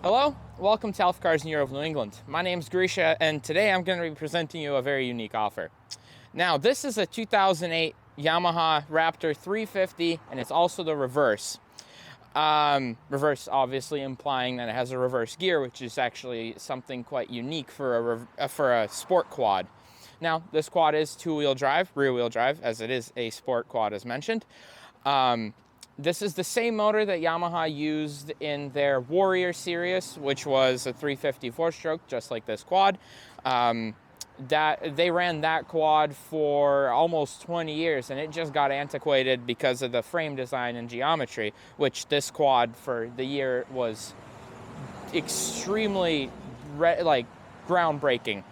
Hello, welcome to AlphaCars in Europe, New England. My name is Grisha, and today I'm going to be presenting you a very unique offer. Now, this is a 2008 Yamaha Raptor 350, and it's also the reverse. Reverse obviously implying that it has a reverse gear, which is actually something quite unique for a sport quad. Now, this quad is two-wheel drive, rear-wheel drive, as it is a sport quad as mentioned. This is the same motor that Yamaha used in their Warrior series, which was a 350 four-stroke, just like this quad. That they ran that quad for almost 20 years, and it just got antiquated because of the frame design and geometry, which this quad for the year was extremely groundbreaking.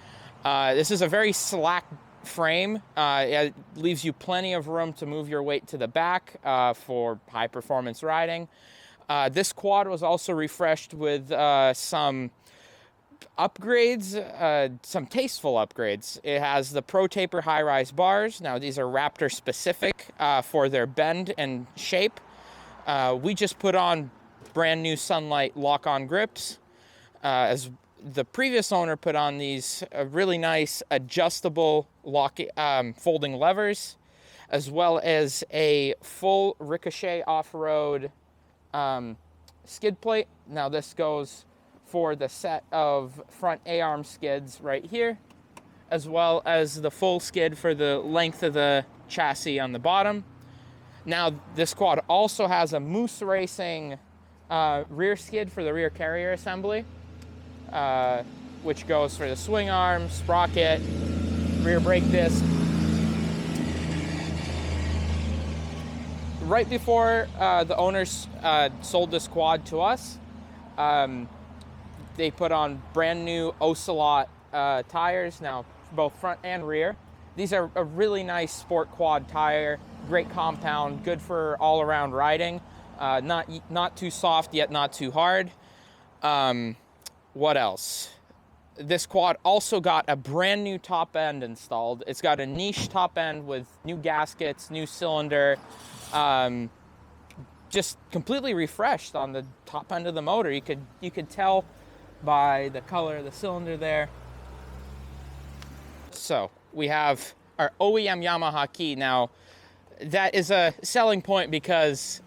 This is a very slack frame. It leaves you plenty of room to move your weight to the back for high performance riding. This quad was also refreshed with some upgrades, some tasteful upgrades. It has the Protaper high-rise bars. Now these are Raptor specific for their bend and shape. We just put on brand new Sunlight lock-on grips. As the previous owner put on these really nice adjustable folding levers, as well as a full Ricochet off-road skid plate. Now this goes for the set of front A-arm skids right here, as well as the full skid for the length of the chassis on the bottom. Now this quad also has a Moose Racing rear skid for the rear carrier assembly, which goes for the swing arm, sprocket, rear brake disc. Right before the owners sold this quad to us, they put on brand new Ocelot tires, now both front and rear. These are a really nice sport quad tire, great compound, good for all-around riding, not too soft yet not too hard. What else? This quad also got a brand new top end installed. It's got a niche top end with new gaskets, new cylinder, just completely refreshed on the top end of the motor. You could tell by the color of the cylinder there. So we have our OEM Yamaha key. Now that is a selling point because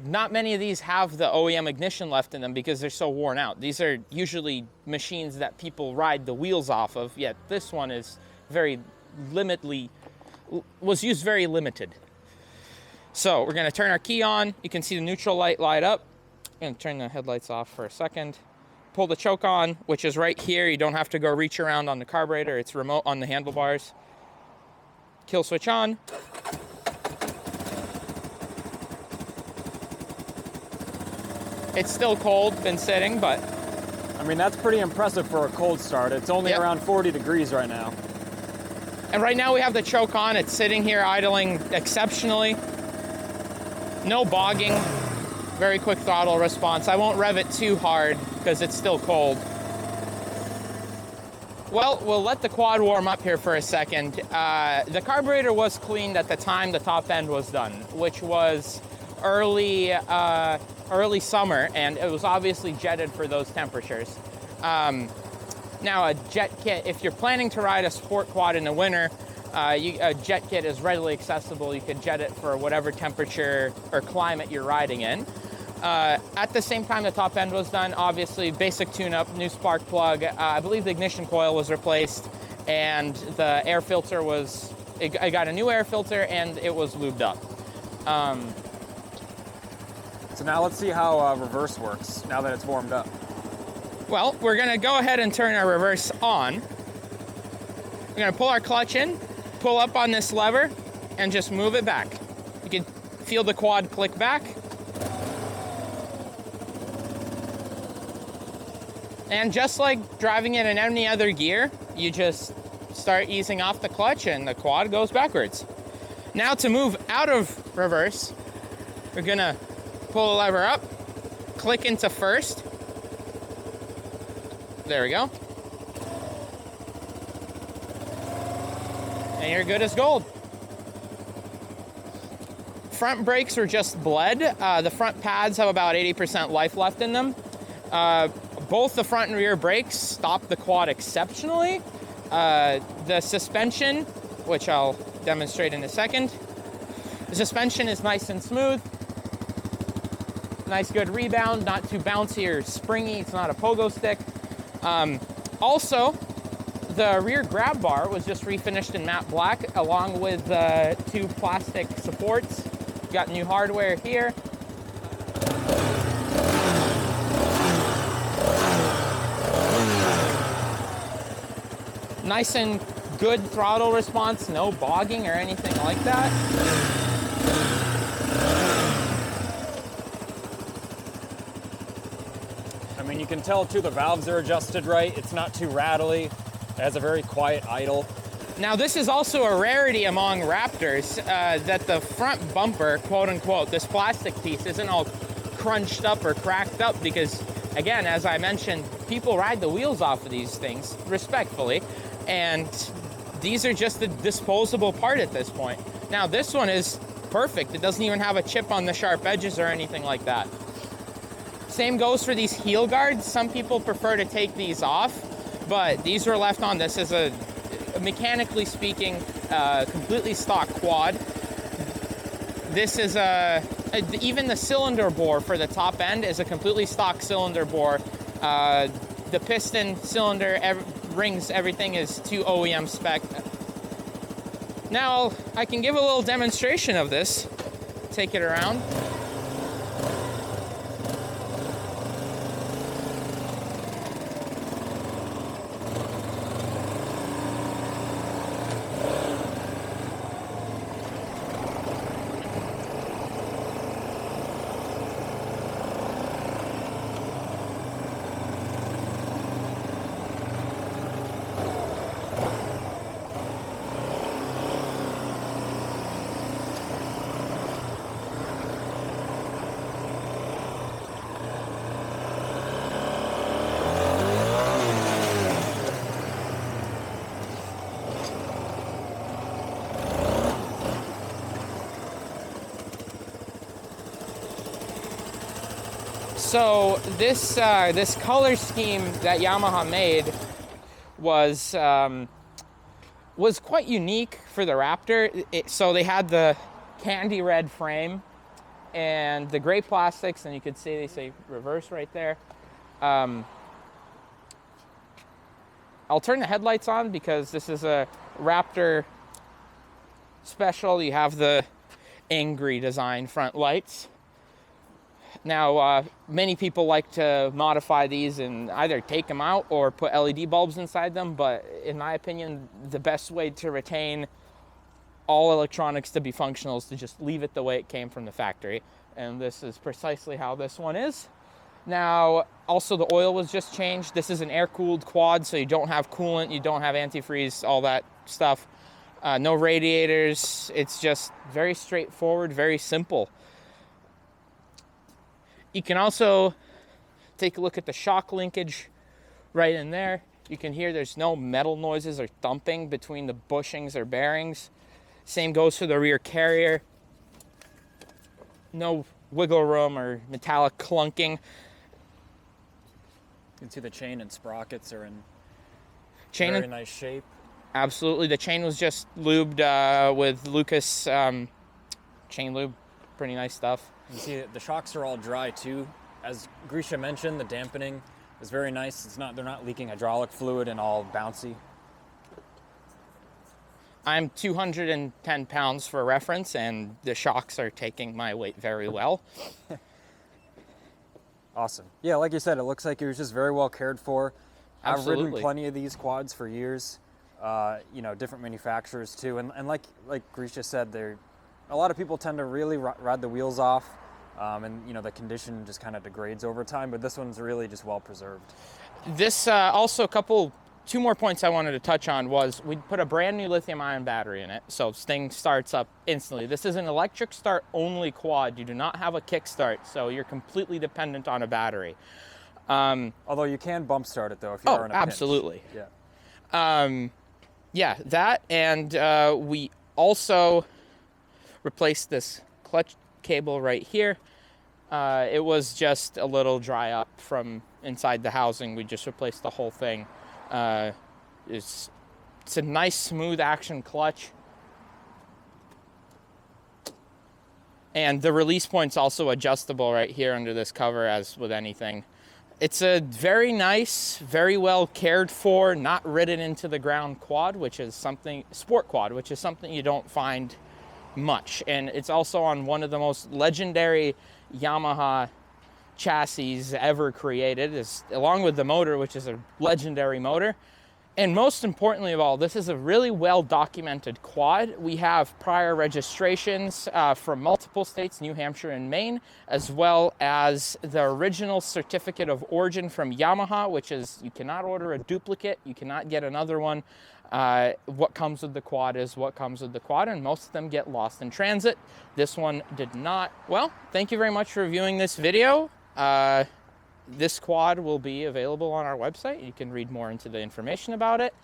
not many of these have the OEM ignition left in them because they're so worn out. These are usually machines that people ride the wheels off of, yet this one is was used very limited. So we're gonna turn our key on. You can see the neutral light light up. I'm gonna turn the headlights off for a second. Pull the choke on, which is right here. You don't have to go reach around on the carburetor. It's remote on the handlebars. Kill switch on. It's still cold, been sitting, but... I mean, that's pretty impressive for a cold start. It's only around 40 degrees right now. And right now we have the choke on. It's sitting here idling exceptionally. No bogging. Very quick throttle response. I won't rev it too hard because it's still cold. Well, we'll let the quad warm up here for a second. The carburetor was cleaned at the time the top end was done, which was early summer, and it was obviously jetted for those temperatures. Now a jet kit, if you're planning to ride a sport quad in the winter, a jet kit is readily accessible. You can jet it for whatever temperature or climate you're riding in. At the same time the top end was done, obviously basic tune-up, new spark plug. I believe the ignition coil was replaced, and the air filter I got a new air filter, and it was lubed up. So now let's see how reverse works now that it's warmed up. Well, we're gonna go ahead and turn our reverse on. We're gonna pull our clutch in, pull up on this lever, and just move it back. You can feel the quad click back. And just like driving it in any other gear, you just start easing off the clutch and the quad goes backwards. Now to move out of reverse, we're gonna pull the lever up, click into first. There we go. And you're good as gold. Front brakes are just bled. The front pads have about 80% life left in them. Both the front and rear brakes stop the quad exceptionally. The suspension, which I'll demonstrate in a second. The suspension is nice and smooth. Nice good rebound, not too bouncy or springy. It's not a pogo stick. Also, the rear grab bar was just refinished in matte black along with 2 plastic supports. Got new hardware here. Nice and good throttle response, no bogging or anything like that. I mean, you can tell too the valves are adjusted right. It's not too rattly. It has a very quiet idle. Now this is also a rarity among Raptors, that the front bumper, quote unquote, this plastic piece isn't all crunched up or cracked up because, again, as I mentioned, people ride the wheels off of these things, respectfully, and these are just a disposable part at this point. Now this one is perfect. It doesn't even have a chip on the sharp edges or anything like that. Same goes for these heel guards. Some people prefer to take these off, but these were left on. This is a mechanically speaking, completely stock quad. This is even the cylinder bore for the top end is a completely stock cylinder bore. The piston, cylinder, rings, everything is to OEM spec. Now, I can give a little demonstration of this. Take it around. So this this color scheme that Yamaha made was quite unique for the Raptor. So they had the candy red frame and the gray plastics, and you could see they say reverse right there. I'll turn the headlights on because this is a Raptor special. You have the angry design front lights. Now, many people like to modify these and either take them out or put LED bulbs inside them, but in my opinion, the best way to retain all electronics to be functional is to just leave it the way it came from the factory. And this is precisely how this one is. Now, also the oil was just changed. This is an air-cooled quad, so you don't have coolant, you don't have antifreeze, all that stuff. No radiators. It's just very straightforward, very simple. You can also take a look at the shock linkage right in there. You can hear there's no metal noises or thumping between the bushings or bearings. Same goes for the rear carrier. No wiggle room or metallic clunking. You can see the chain and sprockets are in very nice shape. Absolutely. The chain was just lubed with Lucas chain lube. Pretty nice stuff. You see the shocks are all dry too. As Grisha mentioned, the dampening is very nice. They're not leaking hydraulic fluid and all bouncy. I'm 210 pounds for reference, and the shocks are taking my weight very well. Awesome. Yeah, like you said, it looks like it was just very well cared for. Absolutely. I've ridden plenty of these quads for years. Different manufacturers too, and like Grisha said, a lot of people tend to really ride the wheels off, and the condition just kind of degrades over time. But this one's really just well preserved. This also two more points I wanted to touch on was we put a brand new lithium-ion battery in it, so this thing starts up instantly. This is an electric start only quad. You do not have a kickstart, so you're completely dependent on a battery. Although you can bump start it though if you are in a pinch. Absolutely. Yeah. Yeah, that, and we also replaced this clutch cable right here. It was just a little dry up from inside the housing. We just replaced the whole thing. It's a nice smooth action clutch. And the release point's also adjustable right here under this cover, as with anything. It's a very nice, very well cared for, not ridden into the ground quad, which is something, sport quad, which is something you don't find much. And it's also on one of the most legendary Yamaha chassis ever created, along with the motor, which is a legendary motor. And most importantly of all, this is a really well-documented quad. We have prior registrations from multiple states, New Hampshire and Maine, as well as the original certificate of origin from Yamaha, which is you cannot order a duplicate, you cannot get another one. What comes with the quad is what comes with the quad, and most of them get lost in transit. This one did not. Well, thank you very much for viewing this video. This quad will be available on our website. You can read more into the information about it.